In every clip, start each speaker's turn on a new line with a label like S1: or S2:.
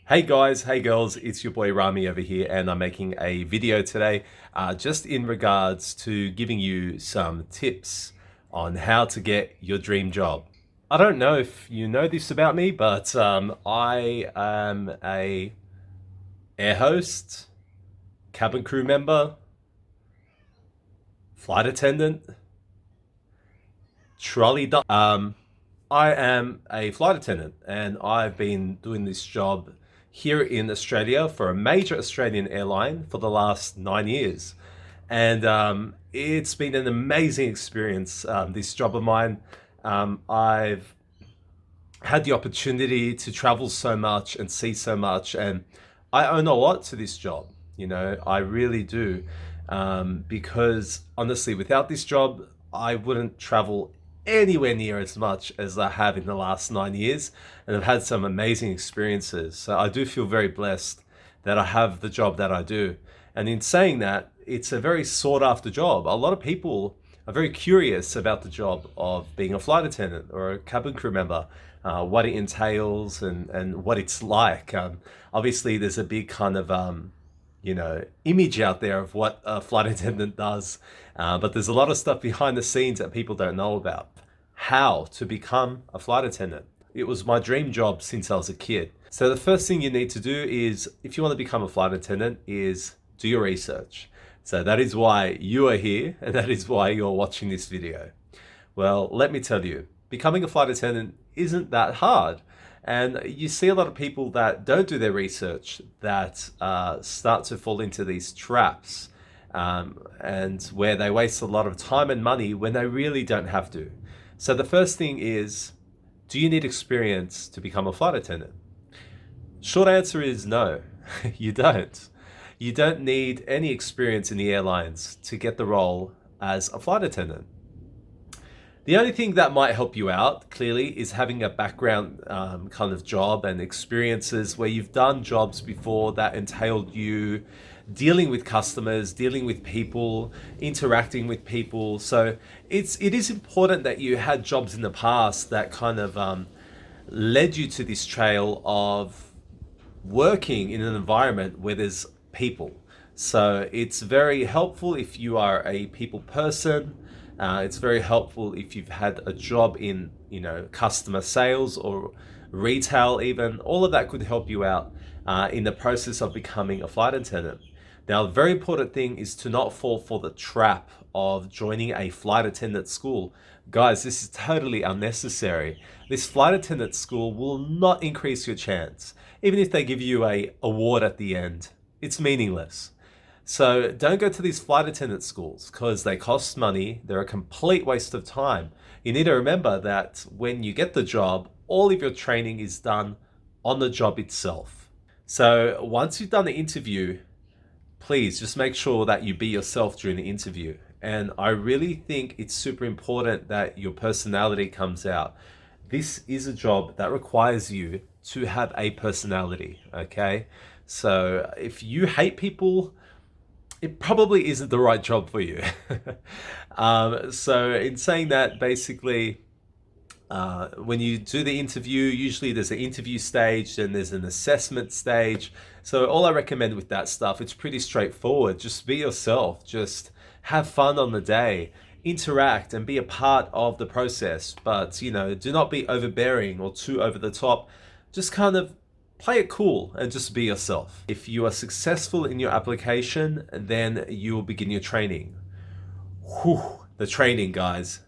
S1: Hey guys, hey girls, it's your boy Rami over here, and I'm making a video today just in regards to giving you some tips on how to get your dream job. I don't know if you know this about me, but I am a air host, cabin crew member, flight attendant, I am a flight attendant, and I've been doing this job here in Australia for a major Australian airline for the last 9 years. And it's been an amazing experience, this job of mine. I've had the opportunity to travel so much and see so much, and I own a lot to this job. I really do. Because honestly, without this job, I wouldn't travel anywhere near as much as I have in the last 9 years, and I've had some amazing experiences. So I do feel very blessed that I have the job that I do. And in saying that, it's a very sought after job. A lot of people are very curious about the job of being a flight attendant or a cabin crew member, what it entails and what it's like. Obviously, there's a big kind of image out there of what a flight attendant does, but there's a lot of stuff behind the scenes that people don't know about. How to become a flight attendant. It was my dream job since I was a kid. So the first thing you need to do is, if you want to become a flight attendant, is do your research. So that is why you are here, and that is why you're watching this video. Well, let me tell you, becoming a flight attendant isn't that hard. And you see a lot of people that don't do their research that start to fall into these traps, and where they waste a lot of time and money when they really don't have to. So the first thing is, do you need experience to become a flight attendant? Short answer is no, you don't. You don't need any experience in the airlines to get the role as a flight attendant. The only thing that might help you out, clearly, is having a background kind of job and experiences where you've done jobs before that entailed you dealing with customers, dealing with people, interacting with people. So it is important that you had jobs in the past that kind of led you to this trail of working in an environment where there's people. So it's very helpful if you are a people person. It's very helpful if you've had a job in, customer sales or retail even. All of that could help you out in the process of becoming a flight attendant. Now, the very important thing is to not fall for the trap of joining a flight attendant school. Guys, this is totally unnecessary. This flight attendant school will not increase your chance. Even if they give you a award at the end, it's meaningless. So don't go to these flight attendant schools because they cost money. They're a complete waste of time. You need to remember that when you get the job, all of your training is done on the job itself. So once you've done the interview, please just make sure that you be yourself during the interview. And I really think it's super important that your personality comes out. This is a job that requires you to have a personality, okay? So if you hate people, it probably isn't the right job for you. So in saying that, basically, when you do the interview, usually there's an interview stage, then there's an assessment stage. So all I recommend with that stuff, it's pretty straightforward. Just be yourself, just have fun on the day, interact and be a part of the process. But, do not be overbearing or too over the top. Just kind of play it cool and just be yourself. If you are successful in your application, then you will begin your training. Whew, the training, guys.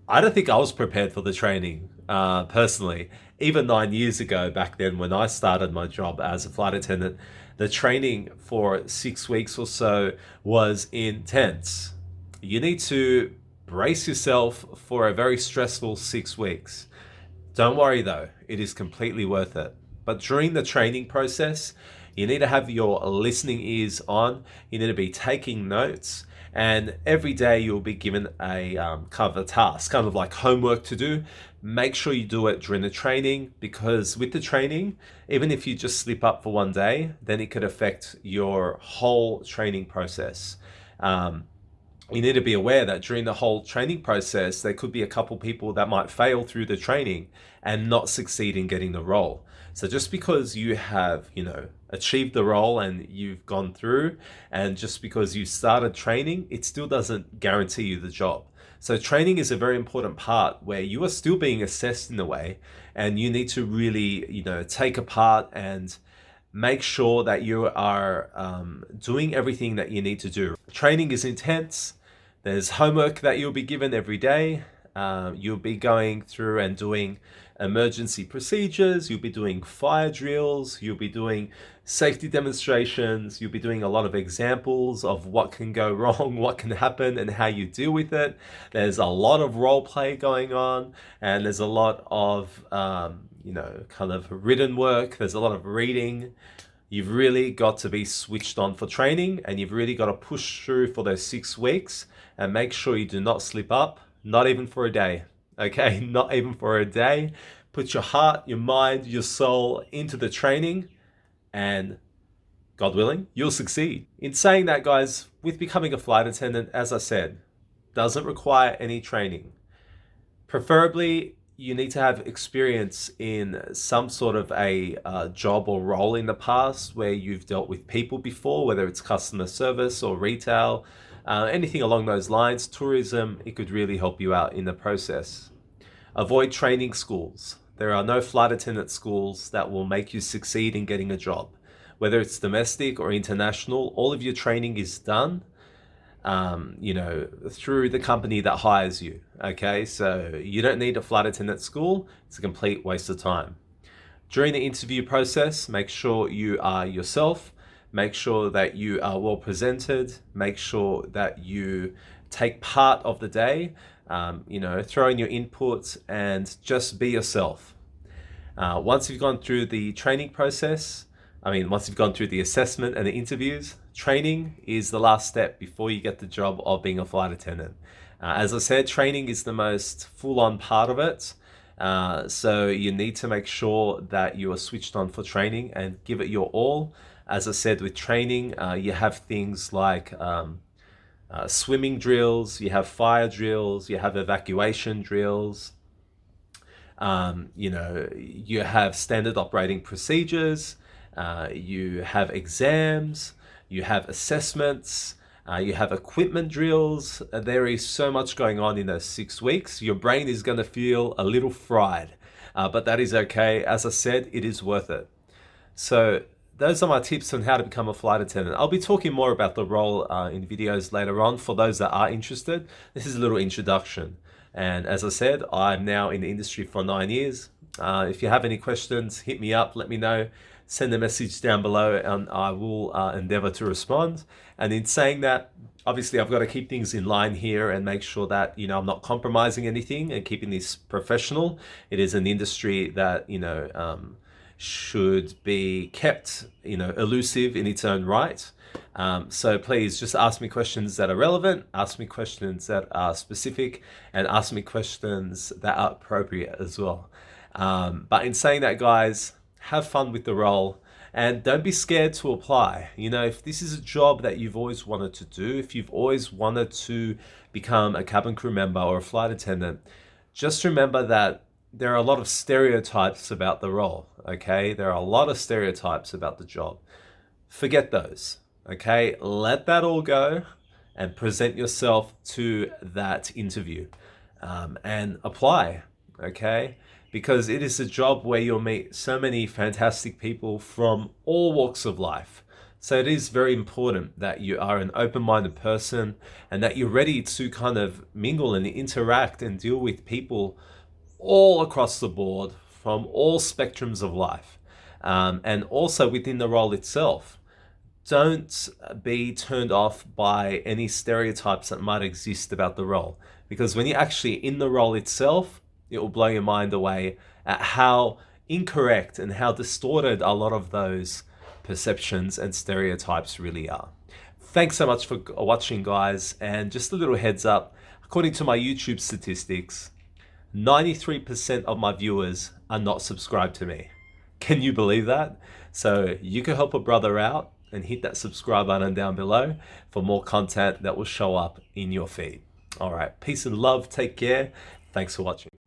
S1: I don't think I was prepared for the training, personally. Even 9 years ago, back then when I started my job as a flight attendant, the training for 6 weeks or so was intense. You need to brace yourself for a very stressful 6 weeks. Don't worry though, it is completely worth it. But during the training process, you need to have your listening ears on. You need to be taking notes. And every day you'll be given a kind of a task, kind of like homework to do. Make sure you do it during the training, because with the training, even if you just slip up for one day, then it could affect your whole training process. you need to be aware that during the whole training process, there could be a couple people that might fail through the training and not succeed in getting the role. So just because you have, achieved the role and you've gone through, and just because you started training, it still doesn't guarantee you the job. So training is a very important part where you are still being assessed in a way, and you need to really, take a part and make sure that you are doing everything that you need to do. Training is intense. There's homework that you'll be given every day. You'll be going through and doing emergency procedures. You'll be doing fire drills. You'll be doing safety demonstrations. You'll be doing a lot of examples of what can go wrong, what can happen, and how you deal with it. There's a lot of role play going on, and there's a lot of kind of written work. There's a lot of reading. You've really got to be switched on for training, and you've really got to push through for those 6 weeks and make sure you do not slip up, not even for a day. Okay, not even for a day. Put your heart, your mind, your soul into the training, and God willing, you'll succeed. In saying that, guys, with becoming a flight attendant, as I said, doesn't require any training. Preferably, you need to have experience in some sort of a job or role in the past where you've dealt with people before, whether it's customer service or retail, anything along those lines. Tourism, it could really help you out in the process. Avoid training schools. There are no flight attendant schools that will make you succeed in getting a job. Whether it's domestic or international, all of your training is done through the company that hires you. Okay, so you don't need a flight attendant school. It's a complete waste of time. During the interview process, make sure you are yourself. Make sure that you are well presented. Make sure that you take part of the day. Throw in your inputs and just be yourself. Once you've gone through the training process, once you've gone through the assessment and the interviews, training is the last step before you get the job of being a flight attendant. As I said, training is the most full-on part of it. So you need to make sure that you are switched on for training and give it your all. As I said, with training, you have things like swimming drills, you have fire drills, you have evacuation drills. You have standard operating procedures. You have exams, you have assessments, you have equipment drills. There is so much going on in those 6 weeks. Your brain is going to feel a little fried, but that is okay. As I said, it is worth it. So those are my tips on how to become a flight attendant. I'll be talking more about the role in videos later on for those that are interested. This is a little introduction. And as I said, I'm now in the industry for 9 years. If you have any questions, hit me up, let me know. Send a message down below and I will endeavor to respond. And in saying that, obviously I've got to keep things in line here and make sure that, I'm not compromising anything and keeping this professional. It is an industry that, should be kept, elusive in its own right. So please just ask me questions that are relevant, ask me questions that are specific, and ask me questions that are appropriate as well. But in saying that, guys, have fun with the role and don't be scared to apply. If this is a job that you've always wanted to do, if you've always wanted to become a cabin crew member or a flight attendant, just remember that there are a lot of stereotypes about the role, okay? There are a lot of stereotypes about the job. Forget those, okay? Let that all go and present yourself to that interview and apply, okay? Because it is a job where you'll meet so many fantastic people from all walks of life. So it is very important that you are an open-minded person and that you're ready to kind of mingle and interact and deal with people all across the board from all spectrums of life. And also within the role itself, don't be turned off by any stereotypes that might exist about the role. Because when you're actually in the role itself, it will blow your mind away at how incorrect and how distorted a lot of those perceptions and stereotypes really are. Thanks so much for watching, guys. And just a little heads up, according to my YouTube statistics, 93% of my viewers are not subscribed to me. Can you believe that? So you can help a brother out and hit that subscribe button down below for more content that will show up in your feed. All right, peace and love. Take care. Thanks for watching.